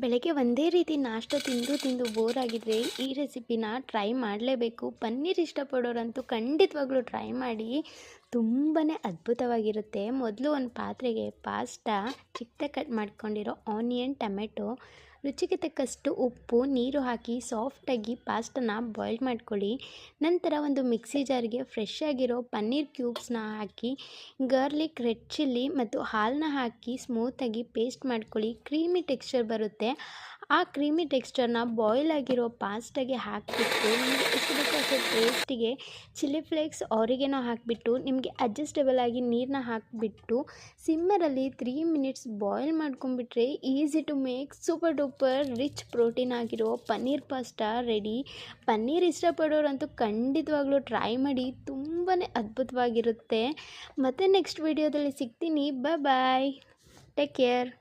ಬೆಳಗ್ಗೆ ಒಂದೇ ರೀತಿ ನಾಷ್ಟ ತಿಂದು ತಿಂದು ಬೋರ್ ಆಗಿದ್ರೆ ಈ ರೆಸಿಪಿನ ಟ್ರೈ ಮಾಡಲೇಬೇಕು. ಪನ್ನೀರ್ ಇಷ್ಟಪಡೋರಂತೂ ಖಂಡಿತವಾಗ್ಲೂ ಟ್ರೈ ಮಾಡಿ. ತುಂಬಾ ಅದ್ಭುತವಾಗಿರುತ್ತೆ. ಮೊದಲು ಒಂದು ಪಾತ್ರೆಗೆ ಪಾಸ್ಟಾ, ಚಿಕ್ಕದಾಗಿ ಕಟ್ ಮಾಡ್ಕೊಂಡಿರೋ ಆನಿಯನ್, ಟೊಮೆಟೊ, ರುಚಿಗೆ ತಕ್ಕಷ್ಟು ಉಪ್ಪು, ನೀರು ಹಾಕಿ ಸಾಫ್ಟಾಗಿ ಪಾಸ್ಟಾನ ಬಾಯ್ಲ್ ಮಾಡ್ಕೊಳ್ಳಿ. ನಂತರ ಒಂದು ಮಿಕ್ಸಿ ಜಾರ್ಗೆ ಫ್ರೆಶ್ ಆಗಿರೋ ಪನ್ನೀರ್ ಕ್ಯೂಬ್ಸ್ನ ಹಾಕಿ, ಗಾರ್ಲಿಕ್, ರೆಡ್ ಚಿಲ್ಲಿ ಮತ್ತು ಹಾಲನ್ನ ಹಾಕಿ ಸ್ಮೂತಾಗಿ ಪೇಸ್ಟ್ ಮಾಡ್ಕೊಳ್ಳಿ. ಕ್ರೀಮಿ ಟೆಕ್ಸ್ಚರ್ ಬರುತ್ತೆ. ಆ ಕ್ರೀಮಿ ಟೆಕ್ಸ್ಚರ್ನ ಬಾಯ್ಲ್ ಆಗಿರೋ ಪಾಸ್ಟಾಗೆ ಹಾಕಿಬಿಟ್ಟು ನಿಮಗೆ ಎಷ್ಟು ಬೇಕೋ ಅಷ್ಟು ಟೇಸ್ಟಿಗೆ ಚಿಲ್ಲಿ ಫ್ಲೇಕ್ಸ್, ಆರಿಗೆನೋ ಹಾಕಿಬಿಟ್ಟು ನಿಮಗೆ ಅಡ್ಜಸ್ಟಬಲ್ ಆಗಿ ನೀರನ್ನ ಹಾಕಿಬಿಟ್ಟು ಸಿಮ್ಮರಲ್ಲಿ 3 ಮಿನಿಟ್ಸ್ ಬಾಯ್ಲ್ ಮಾಡ್ಕೊಂಡ್ಬಿಟ್ರೆ easy to make super duper rich protein ಆಗಿರೋ ಪನ್ನೀರ್ ಪಾಸ್ಟಾ ರೆಡಿ. ಪನ್ನೀರ್ ಇಷ್ಟಪಡೋರಂತೂ ಖಂಡಿತವಾಗ್ಲೂ ಟ್ರೈ ಮಾಡಿ. ತುಂಬಾ ಅದ್ಭುತವಾಗಿರುತ್ತೆ. ಮತ್ತು ನೆಕ್ಸ್ಟ್ ವಿಡಿಯೋದಲ್ಲಿ ಸಿಗ್ತೀನಿ. Bye, take care.